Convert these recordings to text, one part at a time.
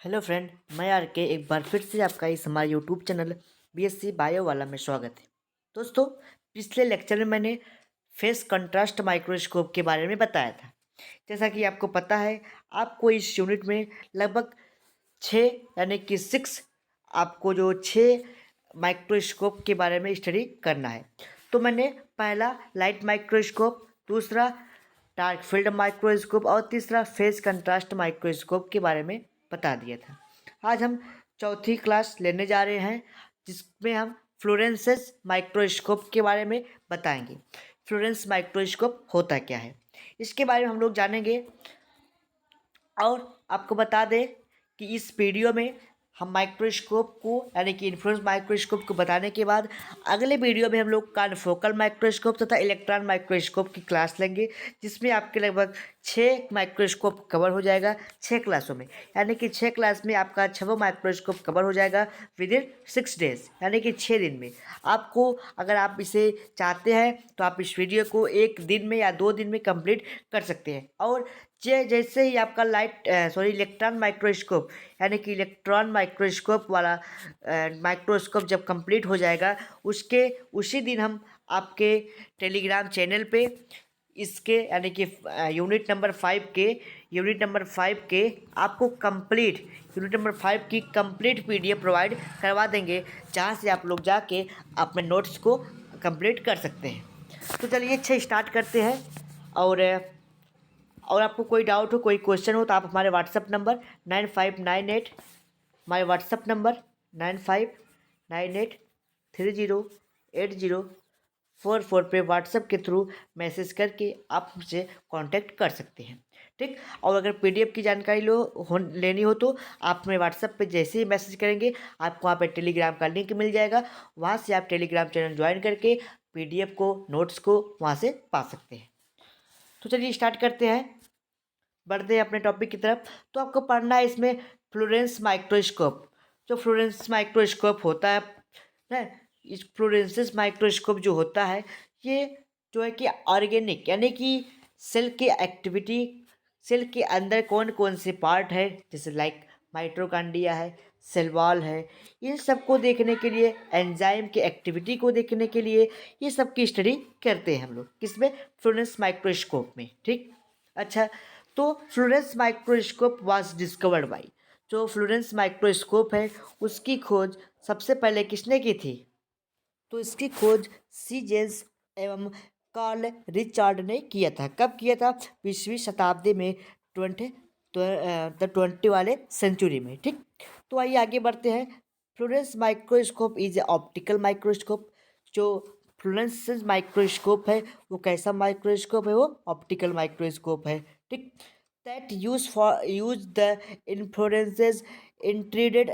Hello friend, मैं are के एक बार फिर से आपका इस हमारे यूट्यूब चैनल बीएससी बायो वाला में स्वागत है। दोस्तों, पिछले लेक्चर में मैंने फेस कंट्रास्ट माइक्रोस्कोप के बारे में बताया था। जैसा कि आपको पता है, आपको इस यूनिट में लगभग 6 यानी कि 6 आपको जो 6 माइक्रोस्कोप के बारे में स्टडी करना है। तो मैंने पहला लाइट माइक्रोस्कोप, दूसरा डार्क फील्ड माइक्रोस्कोप और तीसरा फेस कंट्रास्ट माइक्रोस्कोप के बारे में बता दिया था। आज हम चौथी क्लास लेने जा रहे हैं, जिसमें हम फ्लोरेंसेस माइक्रोस्कोप के बारे में बताएंगे। फ्लोरेंस माइक्रोस्कोप होता क्या है, इसके बारे में हम लोग जानेंगे। और आपको बता दें कि इस वीडियो में हम माइक्रोस्कोप को यानी कि इन्फ्लुएंस माइक्रोस्कोप को बताने के बाद अगले वीडियो में हम लोग कॉन्फोकल माइक्रोस्कोप तथा इलेक्ट्रॉन माइक्रोस्कोप की क्लास लेंगे, जिसमें आपके लगभग 6 माइक्रोस्कोप कवर हो जाएगा 6 क्लासों में। यानी कि 6 क्लास में आपका 6 माइक्रोस्कोप कवर हो जाएगा विद इन 6 डेज, यानी कि 6 दिन में। आपको अगर आप इसे चाहते हैं तो आप इस वीडियो को 1 दिन में या 2 दिन में कंप्लीट कर सकते हैं। और जैसे ही आपका इलेक्ट्रॉन माइक्रोस्कोप यानी कि इलेक्ट्रॉन माइक्रोस्कोप वाला माइक्रोस्कोप जब कंप्लीट हो जाएगा, उसके उसी दिन हम आपके टेलीग्राम चैनल पे इसके यानी कि यूनिट नंबर 5 के आपको कंप्लीट यूनिट नंबर 5 की कंप्लीट पीडीएफ प्रोवाइड करवा देंगे, जहाँ से आप लोग जाके अपने नोट्स को कंप्लीट कर सकते हैं। तो चलिए अच्छा स्टार्ट करते हैं। और आपको कोई डाउट हो, कोई क्वेश्चन हो, तो आप हमारे व्हाट्सअप नंबर 9598 हमारे व्हाट्सअप नंबर 9598308044 पे व्हाट्सएप के थ्रू मैसेज करके आप हमसे कांटेक्ट कर सकते हैं। ठीक। और अगर पीडीएफ की जानकारी लेनी हो तो आप हमें व्हाट्सएप पे जैसे ही मैसेज करेंगे, आपको वहाँ पे टेलीग्राम का लिंक मिल जाएगा। वहाँ से आप टेलीग्राम चैनल ज्वाइन करके पीडीएफ को, नोट्स को वहाँ से पा सकते हैं। तो चलिए स्टार्ट करते हैं, बढ़ते हैं अपने टॉपिक की तरफ। तो आपको पढ़ना है इसमें फ्लोरेंस माइक्रोस्कोप। जो फ्लोरेंस माइक्रोस्कोप होता है ना, इस फ्लोरेंसिस माइक्रोस्कोप जो होता है, ये जो है कि ऑर्गेनिक यानी कि सेल की एक्टिविटी, सेल के अंदर कौन कौन से पार्ट है, जैसे लाइक माइटोकॉन्ड्रिया है, सेल वॉल है, इन सब को देखने के लिए, एंजाइम की एक्टिविटी को देखने के लिए ये सब की स्टडी करते हैं हम लोग किसमें, फ्लोरेंस माइक्रोस्कोप में। ठीक। अच्छा, तो fluorescence microscope was discovered by, जो फ्लोरेंस माइक्रोस्कोप है उसकी खोज सबसे पहले किसने की थी? तो इसकी खोज सी जेम्स एवं कार्ल रिचार्ड ने किया था। कब किया था? 20वीं शताब्दी में, 20 वाले सेंचुरी में। ठीक। तो आइए आगे बढ़ते हैं। Fluorescence microscope is A optical microscope. जो फ्लोरेंस माइक्रोस्कोप है वो कैसा माइक्रोस्कोप है? वो ऑप्टिकल माइक्रोस्कोप है। ठीक। दैट यूज द इन्फ्लोरेंसेज इंट्रीडेड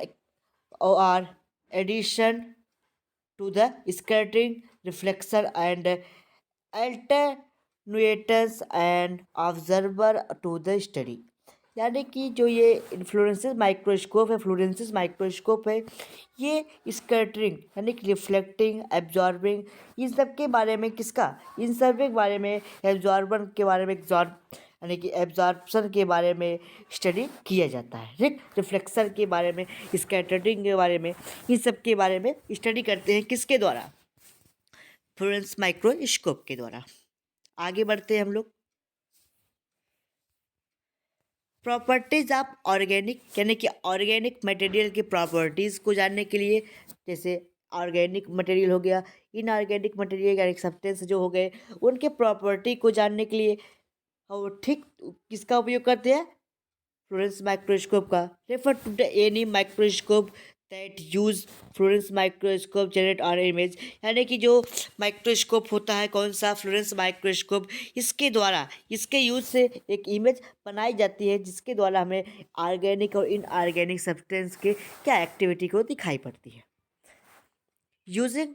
और addition to the scattering, reflection and attenuators and observer to the study। यानी कि जो ये इन्फ्लोरेंसेस माइक्रोस्कोप है, फ्लोरेंसिस माइक्रोस्कोप है, ये स्कैटरिंग यानी कि रिफ्लेक्टिंग, एब्जॉर्बिंग, इन सब के बारे में, किसका, इन सब के बारे में, एब्जॉर्बर के बारे में, यानी कि एब्जॉर्प्शन के बारे में स्टडी किया जाता है। ठीक। रिफ्लेक्शन के बारे में, स्कैटरिंग के बारे में, इन सब के बारे में स्टडी करते हैं किसके द्वारा? फ्लोरेंस माइक्रोस्कोप के द्वारा। आगे बढ़ते हैं हम लोग। प्रॉपर्टीज ऑफ ऑर्गेनिक यानी कि ऑर्गेनिक मटेरियल की प्रॉपर्टीज़ को जानने के लिए, जैसे ऑर्गेनिक मटेरियल हो गया, इनऑर्गेनिक मटेरियल यानी सब्सटेंस जो हो गए, उनके प्रॉपर्टी को जानने के लिए और ठीक किसका उपयोग करते हैं? फ्लोरेंस माइक्रोस्कोप का। Refer to the any microscope that use fluorescence microscope generate और इमेज, यानी कि जो माइक्रोस्कोप होता है, कौन सा? Fluorescence microscope. इसके द्वारा, इसके यूज से एक इमेज बनाई जाती है, जिसके द्वारा हमें ऑर्गेनिक और इनऑर्गेनिक सब्सटेंस के क्या एक्टिविटी को दिखाई पड़ती है। यूजिंग,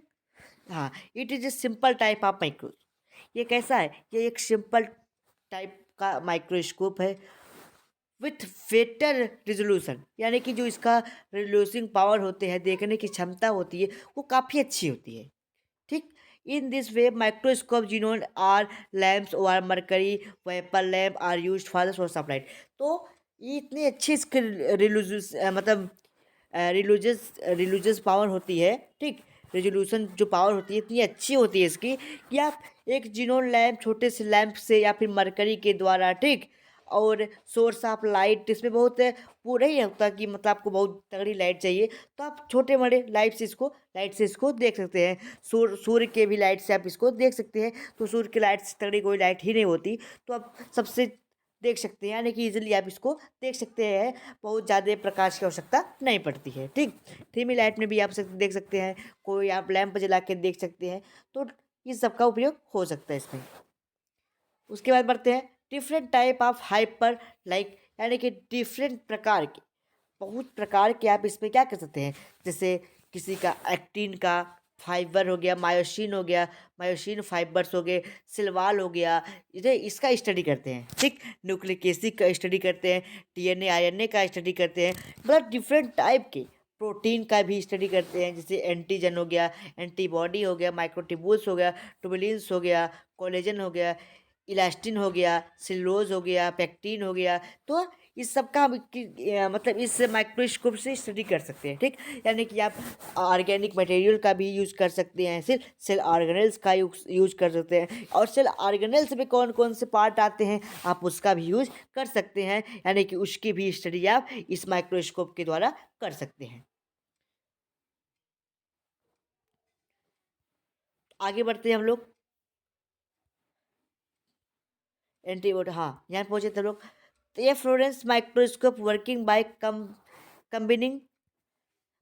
हाँ, it is a simple type of micro. ये कैसा है? ये एक सिंपल टाइप का माइक्रोस्कोप है विथ बेटर रिजोल्यूशन, यानी कि जो इसका रिजोल्यूशन पावर होते हैं, देखने की क्षमता होती है, वो काफ़ी अच्छी होती है। ठीक। In this way microscope xenon are lamps और mercury vapour lamp are use for the source of light. तो ये इतनी अच्छी इसकी रिलीजियस मतलब रिलीजियस पावर होती है, ठीक। रेजोल्यूशन जो पावर होती है इतनी अच्छी होती है इसकी कि आप एक जिनोन लैंप, छोटे से लैंप से या फिर मरकरी के द्वारा, ठीक, और सोर्स ऑफ लाइट इसमें बहुत पूरा ही होता कि मतलब आपको बहुत तगड़ी लाइट चाहिए तो आप छोटे बड़े लाइट से इसको देख सकते हैं। सूर्य के भी लाइट से आप इसको देख सकते हैं। तो सूर्य की लाइट से तगड़ी कोई लाइट ही नहीं होती, तो आप सबसे देख सकते हैं, यानी कि इजीली आप इसको देख सकते हैं। बहुत ज़्यादा प्रकाश की आवश्यकता नहीं पड़ती है, ठीक। धीमी लाइट में भी आप देख सकते हैं, कोई आप लैंप जला के देख सकते हैं। तो इस सब का उपयोग हो सकता है इसमें। उसके बाद बढ़ते हैं different type of hyper like, यानी कि डिफरेंट प्रकार के, बहुत प्रकार के आप इसमें क्या कर सकते हैं। जैसे किसी का एक्टिन का फाइबर हो गया, मायोसिन हो गया, मायोसिन फाइबर्स हो गए, सिलवाल हो गया, इसे इसका स्टडी करते हैं, ठीक। न्यूक्लिक एसिड का स्टडी करते हैं, डीएनए आरएनए का स्टडी करते हैं, मतलब डिफरेंट टाइप के प्रोटीन का भी स्टडी करते हैं। जैसे एंटीजन हो गया, एंटीबॉडी हो गया, माइक्रोट्यूबुल्स हो गया, ट्यूबुलिन्स हो गया, कोलेजन हो गया, इलास्टिन हो गया, सेलुलोज हो गया, पेक्टिन हो गया। तो इस सब का हम मतलब इस माइक्रोस्कोप से स्टडी कर सकते हैं, ठीक। यानी कि आप ऑर्गेनिक मटेरियल का भी यूज़ कर सकते हैं, सिर्फ सेल ऑर्गेनेल्स का यूज़ कर सकते हैं, और सेल ऑर्गेनेल्स में कौन कौन से पार्ट आते हैं आप उसका भी यूज़ कर सकते हैं, यानी कि उसकी भी स्टडी आप इस माइक्रोस्कोप के द्वारा कर सकते हैं। आगे बढ़ते हैं हम लोग। एंटीबॉडी, हाँ, यहाँ पहुँचे थे हम लोग। तो ये Florence microscope working bye combining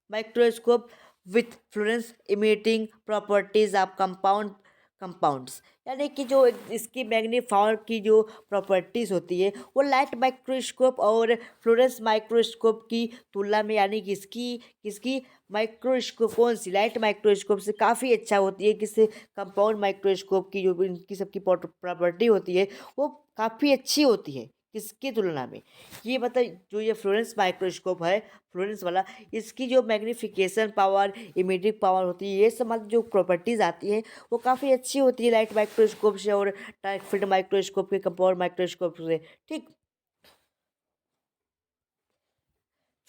microscope with Florence emitting properties of compounds, यानी कि जो इसकी मैग्नीफायर की जो प्रॉपर्टीज होती है वो लाइट माइक्रोस्कोप और फ्लोरेंस माइक्रोस्कोप की तुलना में, यानी कि इसकी किसकी माइक्रोस्कोप, कौन सी, लाइट माइक्रोस्कोप से काफ़ी अच्छा होती है। किससे, कंपाउंड माइक्रोस्कोप की जो इनकी सबकी प्रॉपर्टी होती है वो काफ़ी अच्छी होती है। किसकी तुलना में, ये मतलब जो ये फ्लोरेंस माइक्रोस्कोप है, फ्लोरेंस वाला, इसकी जो मैग्नीफिकेशन पावर, इमेजिंग पावर होती है, ये सब मतलब जो प्रॉपर्टीज़ आती हैं वो काफ़ी अच्छी होती है लाइट माइक्रोस्कोप से और डार्क फील्ड माइक्रोस्कोप के, कंपाउंड माइक्रोस्कोप से, ठीक।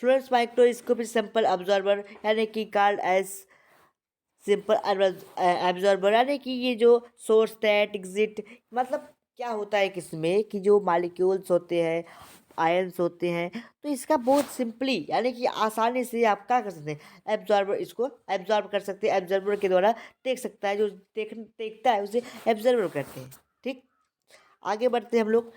Florence microscope is simple observer, यानी कि कॉल्ड एज सिंपल एब्जॉर्बर, यानी कि ये जो सोर्स दैट एग्जिट, मतलब क्या होता है किसमें कि जो मालिक्यूल्स होते हैं, आयंस होते हैं, तो इसका बहुत सिंपली, यानी कि आसानी से आप क्या कर सकते हैं, एब्जॉर्बर, इसको एब्जॉर्ब कर सकते हैं। एब्जॉर्बर के द्वारा देख सकता है, जो देखता है उसे एब्जॉर्बर करते हैं, ठीक। आगे बढ़ते हैं हम लोग।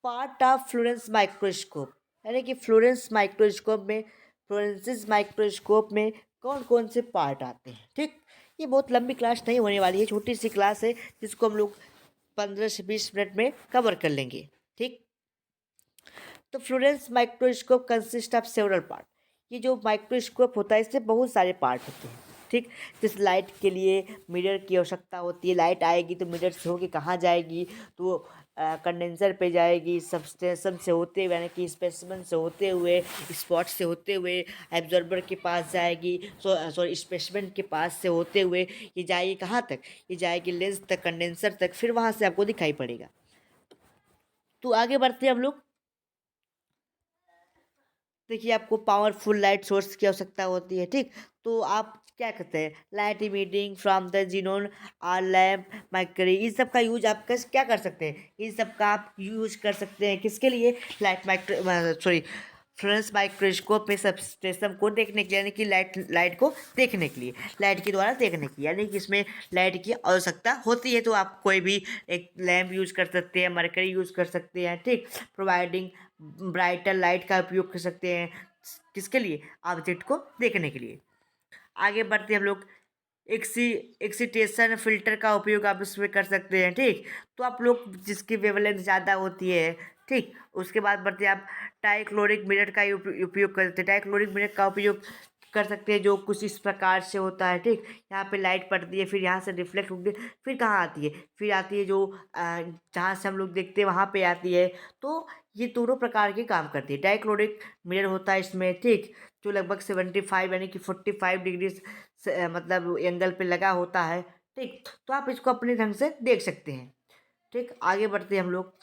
पार्ट ऑफ फ्लोरेंस माइक्रोस्कोप, यानी कि फ्लोरेंस माइक्रोस्कोप में, फ्लोरेंसिस माइक्रोस्कोप में कौन कौन से पार्ट आते हैं, ठीक। ये बहुत लंबी क्लास नहीं होने वाली है, छोटी सी क्लास है जिसको हम लोग 15 से 20 मिनट में कवर कर लेंगे, ठीक। तो fluorescence microscope consist of several part, ये जो माइक्रोस्कोप होता है इससे बहुत सारे पार्ट होते हैं, ठीक। जैसे लाइट के लिए मिरर की आवश्यकता होती है, लाइट आएगी तो मिरर से होके कहाँ जाएगी, तो कंडेंसर पे जाएगी, सबस्टेशन से होते हुए, यानी कि स्पेसिमेन से होते हुए, स्पॉट से होते हुए एब्जॉर्बर के पास जाएगी, सॉरी स्पेसिमेन के पास से होते हुए ये जाएगी कहाँ तक, ये जाएगी लेंस तक, कंडेंसर तक, फिर वहाँ से आपको दिखाई पड़ेगा। तो आगे बढ़ते हैं हम लोग। देखिए आपको पावरफुल लाइट सोर्स की आवश्यकता होती है, ठीक। तो आप क्या करते हैं, light emitting from the xenon or lamp mercury, इस सब का यूज आप क्या कर सकते हैं, इन सब का आप यूज कर सकते हैं किसके लिए, light micro sorry Florence microscope में सबस्टेशन को देखने के लिए, यानी कि लाइट लाइट को देखने के लिए, लाइट के द्वारा देखने की, यानी कि इसमें लाइट की आवश्यकता होती है। तो आप कोई भी एक लैम्प यूज कर सकते हैं, मरकरी यूज कर सकते हैं, ठीक। प्रोवाइडिंग ब्राइटर लाइट का उपयोग कर सकते हैं किसके लिए, ऑब्जेक्ट को देखने के लिए। आगे बढ़ते हम लोग। एक्सी एक्सीटेशन फिल्टर का उपयोग आप इसमें कर सकते हैं, ठीक। तो आप लोग जिसकी वेवलेंथ ज़्यादा होती है, ठीक। उसके बाद बढ़ते हैं आप टाइक्लोरिक मिरर का उपयोग करते हैं, टाइक्लोरिक मिरर का उपयोग कर सकते हैं जो कुछ इस प्रकार से होता है, ठीक। यहाँ पे लाइट पड़ती है, फिर यहाँ से रिफ्लेक्ट होती है, फिर कहाँ आती है, फिर आती है जो जहाँ से हम लोग देखते हैं वहाँ पे आती है। तो ये दोनों प्रकार के काम करती है। डाइक्लोरिक मिरर होता है इसमें, ठीक, जो लगभग 75 यानी कि 45 डिग्री मतलब एंगल पे लगा होता है, ठीक। तो आप इसको अपने ढंग से देख सकते हैं, ठीक। आगे बढ़ते हैं हम लोग।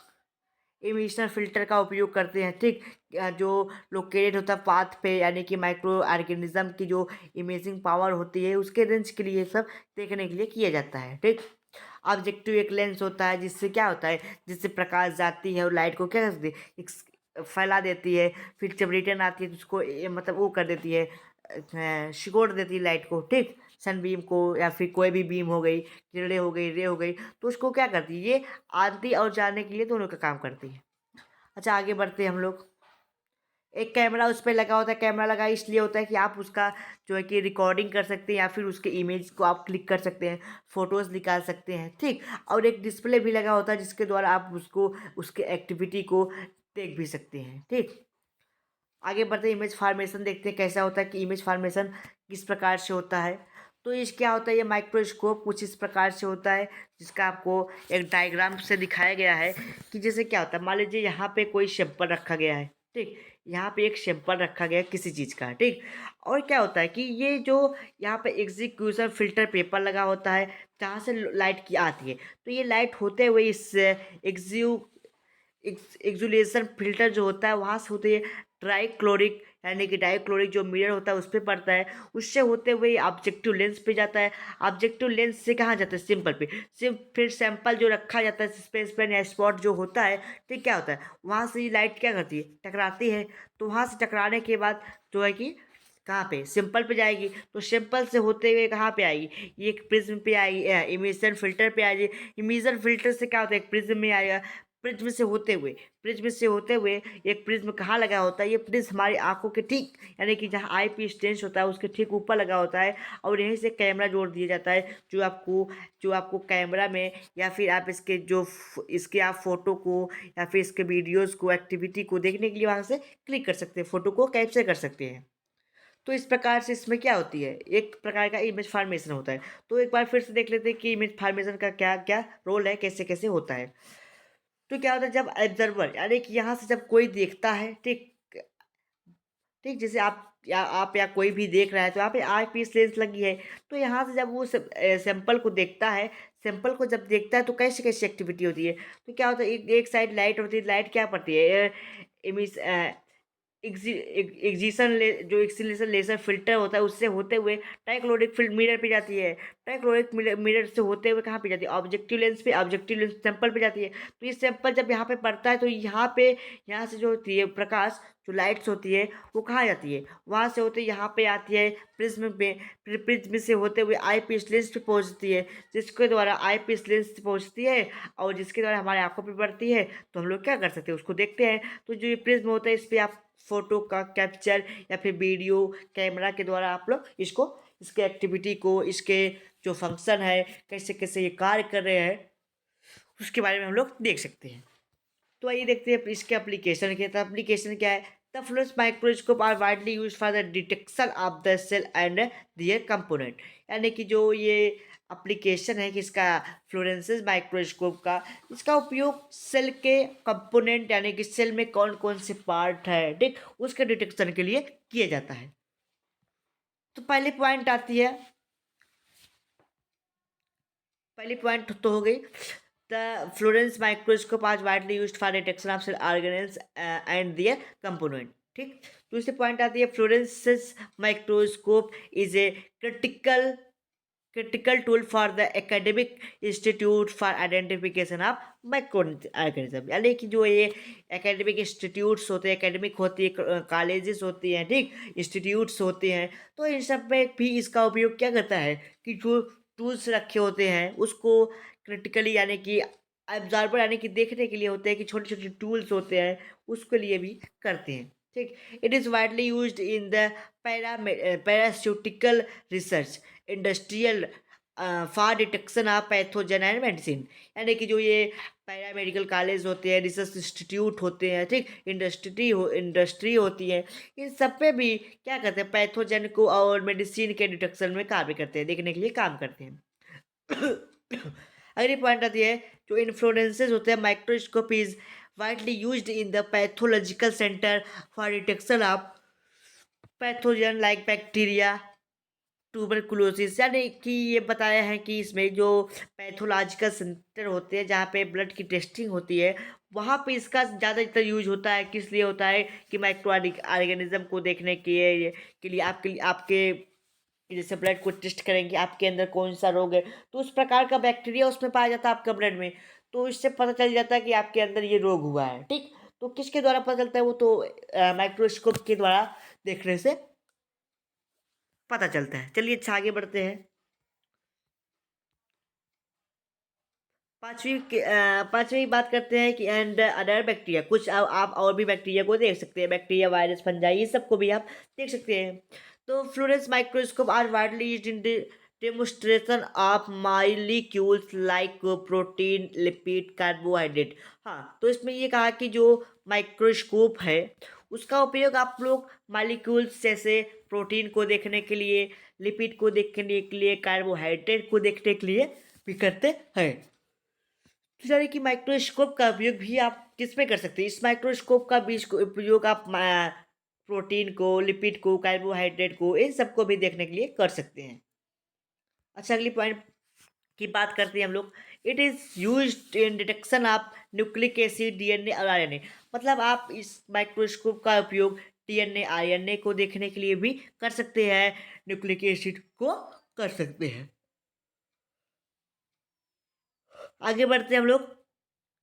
इमिशन फिल्टर का उपयोग करते हैं, ठीक। जो लोकेटेड होता है पाथ पे, यानी कि माइक्रो ऑर्गेनिज्म की जो इमेजिंग पावर होती है उसके रेंज के लिए सब देखने के लिए किया जाता है, ठीक। ऑब्जेक्टिव एक लेंस होता है जिससे क्या होता है, जिससे प्रकाश जाती है और लाइट को क्या करती है, फैला देती है। फिर जब रिटर्न आती है तो उसको मतलब वो कर देती है, सिकोड़ देती है लाइट को, ठीक। सनबीम को या फिर कोई भी बीम हो गई, किरणें हो गई, रे हो गई, तो उसको क्या करती है, ये आती और जाने के लिए दोनों का काम करती है। अच्छा, आगे बढ़ते हैं हम लोग। एक कैमरा उस पर लगा होता है, कैमरा लगा इसलिए होता है कि आप उसका जो है कि रिकॉर्डिंग कर सकते हैं या फिर उसके इमेज को आप क्लिक कर सकते हैं, फोटोज़ निकाल सकते हैं, ठीक। और एक डिस्प्ले भी लगा होता है जिसके द्वारा आप उसको, उसके एक्टिविटी को देख भी सकते हैं, ठीक। आगे बढ़ते इमेज फार्मेशन देखते हैं कैसा होता है, कि इमेज फार्मेशन किस प्रकार से होता है। तो इस क्या होता है, ये माइक्रोस्कोप कुछ इस प्रकार से होता है, जिसका आपको एक डायग्राम से दिखाया गया है। कि जैसे क्या होता है, मान लीजिए यहाँ पे कोई सैंपल रखा गया है, ठीक। यहाँ पे एक सैंपल रखा गया है किसी चीज़ का, ठीक। और क्या होता है कि ये जो यहाँ पे एग्जीक्यूशन फिल्टर पेपर लगा होता है, जहाँ से लाइट की आती है, तो ये लाइट होते हुए इस एक्जुलेशन फिल्टर जो होता है वहाँ से होते है ट्राइक्लोरिक, यानी कि डाइक्लोरिक जो मिरर होता है उस पर पड़ता है, उससे होते हुए ऑब्जेक्टिव लेंस पे जाता है। ऑब्जेक्टिव लेंस से कहाँ जाता है, सिंपल पे। फिर सैंपल जो रखा जाता है स्पेस पेन या स्पॉट जो होता है, ठीक, क्या होता है, वहाँ से ये लाइट क्या करती है, टकराती है। तो वहाँ से टकराने के बाद जो है कि कहाँ पे, सिंपल पे जाएगी। तो सिंपल से होते हुए कहाँ पे आएगी, ये एक प्रिज्म पे आएगी, इमिशन फिल्टर पे आएगी। इमिशन फिल्टर से क्या होता है, एक प्रिज्म में आएगा। प्रिज्म से होते हुए, प्रिज्म से होते हुए एक प्रिज्म कहाँ लगा होता है, ये प्रिज्म हमारी आंखों के ठीक, यानी कि जहाँ आई पीस टेंस होता है उसके ठीक ऊपर लगा होता है। और यहीं से कैमरा जोड़ दिया जाता है, जो आपको कैमरा में, या फिर आप इसके इसके आप फोटो को या फिर इसके वीडियोस को, एक्टिविटी को देखने के लिए वहाँ से क्लिक कर सकते हैं, फोटो को कैप्चर कर सकते हैं। तो इस प्रकार से इसमें क्या होती है, एक प्रकार का इमेज फार्मेशन होता है। तो एक बार फिर से देख लेते हैं कि इमेज फार्मेशन का क्या क्या रोल है, कैसे कैसे होता है। तो क्या होता है, जब ऑब्जर्वर, यानी कि यहाँ से जब कोई देखता है, ठीक, ठीक, जैसे आप या कोई भी देख रहा है, तो यहाँ पे आई पीस लेंस लगी है। तो यहाँ से जब वो सैंपल को देखता है, सैंपल को जब देखता है तो कैसे कैसे एक्टिविटी होती है। तो क्या होता है, एक साइड लाइट होती है, लाइट क्या पड़ती है, इमिस एग्जीशन जो एक्सीलेशन लेजर फिल्टर होता है उससे होते हुए ट्राइक्लोरिक फिल्म मिरर पे जाती है। ट्राइक्लोरिक मिरर से होते हुए कहाँ पे जाती है, ऑब्जेक्टिव लेंस पे, ऑब्जेक्टिव लेंस सैंपल पे जाती है। तो ये सैंपल जब यहाँ पे पड़ता है तो यहाँ पे, यहाँ से जो होती है प्रकाश, जो लाइट्स होती है वो कहाँ जाती है, वहाँ से होते यहाँ पे आती है प्रिज्म पे। फिर प्रिज्म से होते हुए आई पीस लेंस पे पहुँचती है, जिसके द्वारा आई पीस लेंस पहुँचती है और जिसके द्वारा हमारे आंखों पे पड़ती है। तो हम लोग क्या कर सकते हैं, उसको देखते हैं। तो जो ये प्रिज्म होता है इस पर आप फोटो का कैप्चर या फिर वीडियो कैमरा के द्वारा आप लोग इसको, इसके एक्टिविटी को, इसके जो फंक्शन है, कैसे कैसे ये कार्य कर रहे हैं, उसके बारे में हम लोग देख सकते हैं। तो आइए देखते हैं इसके एप्लीकेशन क्या। तो एप्लीकेशन क्या है, the fluorescence microscope are widely use for the detection of the cell and their component. यानी कि जो ये एप्लीकेशन है किसका, फ्लोरेंसिस माइक्रोस्कोप का, इसका उपयोग सेल के कंपोनेंट, यानी कि सेल में कौन कौन से पार्ट है, ठीक, उसके डिटेक्शन के लिए किया जाता है। तो पहली पॉइंट तो हो गई, द फ्लोरेंस माइक्रोस्कोप आज widely used for detection of cell organelles and their component, ठीक। दूसरी पॉइंट आती है, fluorescence microscope is a critical tool for the academic institute for identification of microorganism। यानी कि जो ये एकेडमिक इंस्टीट्यूट्स होते हैं, एकेडमिक होती है, कॉलेजेस होती हैं, ठीक, इंस्टीट्यूट्स होते हैं, तो इन सब में भी इसका उपयोग क्या करता है, कि जो टूल्स रखे होते हैं उसको क्रिटिकली, यानी कि ऑब्जर्वर, यानी कि देखने के लिए होते हैं, कि छोटे छोटे टूल्स होते हैं उसके लिए भी करते हैं, ठीक। It is widely used in the pharmaceutical research, industrial, for detection of pathogen and medicine. यानी कि जो ये पैरामेडिकल कॉलेज होते हैं, रिसर्च इंस्टीट्यूट होते हैं, ठीक, इंडस्ट्री होती है, इन सब पे भी क्या करते हैं, पैथोजन को और मेडिसिन के डिटेक्शन में कार्य करते हैं, देखने के लिए काम करते हैं। अगली पॉइंट आती है, जो इन्फ्लोरेंसेज होते हैं, microscope is widely used in the pathological centre for detection of pathogen like bacteria, tuberculosis. यानी कि ये बताया है कि इसमें जो पैथोलॉजिकल सेंटर होते हैं जहाँ पे ब्लड की टेस्टिंग होती है, वहाँ पे इसका ज़्यादातर यूज होता है। किस लिए होता है कि माइक्रो ऑर्गेनिज्म को देखने के लिए आपके जैसे ब्लड को टेस्ट करेंगे आपके अंदर कौन सा रोग है, तो उस प्रकार का बैक्टीरिया उसमें पाया जाता है आपका ब्लड में, तो इससे पता चल जाता है कि आपके अंदर ये रोग हुआ है। ठीक, तो किसके द्वारा पता चलता है? वो तो माइक्रोस्कोप के द्वारा देखने से पता चलता है। चलिए अच्छा आगे बढ़ते हैं। पांचवी बात करते हैं कि एंड अदर बैक्टीरिया, कुछ आप और भी बैक्टीरिया को देख सकते हैं, बैक्टीरिया, वायरस, फंजाई, ये सबको भी आप देख सकते हैं। तो fluorescence microscope are widely used in demonstration of molecules like protein, lipid, carbohydrate. हाँ, तो इसमें ये कहा कि जो माइक्रोस्कोप है उसका उपयोग आप लोग मालिक्यूल्स जैसे प्रोटीन को देखने के लिए, लिपिड को देखने के लिए, कार्बोहाइड्रेट को देखने के लिए भी करते हैं। तो यानी कि माइक्रोस्कोप का उपयोग भी आप किस में कर सकते हैं? इस माइक्रोस्कोप का भी उपयोग आप प्रोटीन को, लिपिड को, कार्बोहाइड्रेट को, इन सबको भी देखने के लिए कर सकते हैं। अच्छा, अगली पॉइंट की बात करते हैं हम लोग। It is used in detection of nucleic acid, DNA और आरएनए। मतलब आप इस माइक्रोस्कोप का उपयोग डीएनए, आरएनए को देखने के लिए भी कर सकते हैं, न्यूक्लिक एसिड को कर सकते हैं। आगे बढ़ते हैं हम लोग।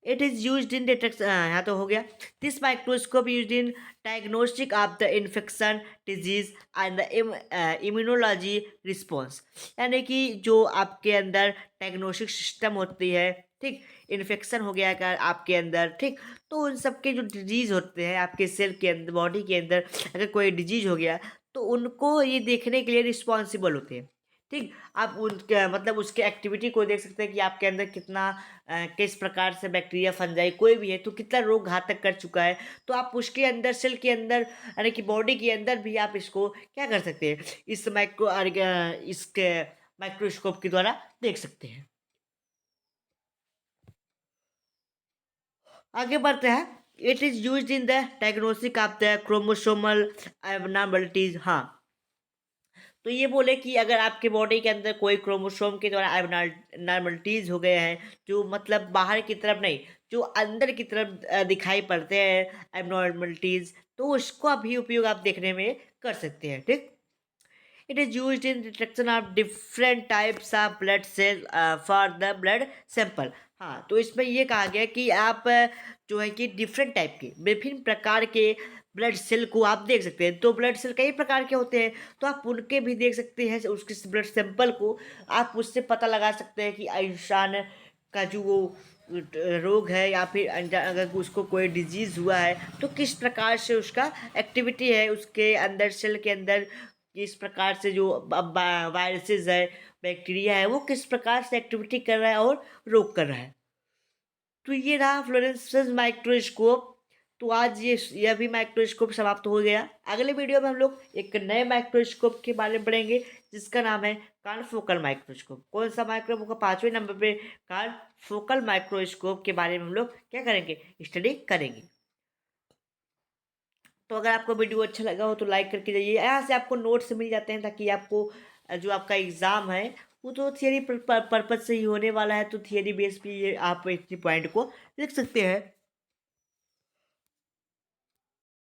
It is used in detection, यहाँ तो हो गया। This microscope used in diagnostic of the infection, disease and the immunology response. यानी कि जो आपके अंदर डायग्नोस्टिक सिस्टम होती है, ठीक, इन्फेक्शन हो गया अगर आपके अंदर, ठीक, तो उन सबके जो डिजीज़ होते हैं आपके सेल के अंदर, बॉडी के अंदर अगर कोई डिजीज हो गया तो उनको ये देखने के लिए रिस्पॉन्सिबल होते हैं। ठीक, आप उनके मतलब उसके एक्टिविटी को देख सकते हैं कि आपके अंदर कितना किस प्रकार से बैक्टीरिया, फंजाई कोई भी है तो कितना रोग घातक कर चुका है, तो आप उसके अंदर सेल के अंदर यानी कि बॉडी के अंदर भी आप इसको क्या कर सकते हैं, इस इसके माइक्रोस्कोप के द्वारा देख सकते हैं। आगे बढ़ते हैं। It is used in the diagnosis of the chromosomal abnormalities. हाँ, तो ये बोले कि अगर आपके बॉडी के अंदर कोई क्रोमोसोम के द्वारा एबनॉर्मलिटीज हो गए हैं, जो मतलब बाहर की तरफ नहीं, जो अंदर की तरफ दिखाई पड़ते हैं एबनॉर्मलिटीज, तो उसका भी उपयोग आप देखने में कर सकते हैं। ठीक, it is used in detection of different types of blood cell for the blood sample. हाँ, तो इसमें ये कहा गया कि आप जो है कि डिफरेंट टाइप के, विभिन्न प्रकार के ब्लड सेल को आप देख सकते हैं। तो ब्लड सेल कई प्रकार के होते हैं, तो आप उनके भी देख सकते हैं, उसके ब्लड सैंपल को आप उससे पता लगा सकते हैं कि इंसान का जो वो रोग है या फिर अगर उसको कोई डिजीज़ हुआ है तो किस प्रकार से उसका एक्टिविटी है उसके अंदर, सेल के अंदर किस प्रकार से जो वायरसेस है, बैक्टीरिया है, वो किस प्रकार से एक्टिविटी कर रहा है और रोक कर रहा है। तो ये रहा फ्लोरेंस माइक्रोस्कोप। तो आज यह भी माइक्रोस्कोप समाप्त हो गया। अगले वीडियो में हम लोग एक नए माइक्रोस्कोप के बारे में पढ़ेंगे जिसका नाम है कॉन्फोकल माइक्रोस्कोप। कौन सा माइक्रोस्कोप का? 5वें नंबर पे कॉन्फोकल माइक्रोस्कोप के बारे में हम लोग क्या करेंगे? स्टडी करेंगे। तो अगर आपको वीडियो अच्छा लगा हो तो लाइक करके जाइए। यहाँ से आपको नोट्स मिल जाते हैं ताकि आपको जो आपका एग्ज़ाम है वो तो थियरी पर्पज से ही होने वाला है, तो थियरी बेस पे ये आप इस पॉइंट को लिख सकते हैं।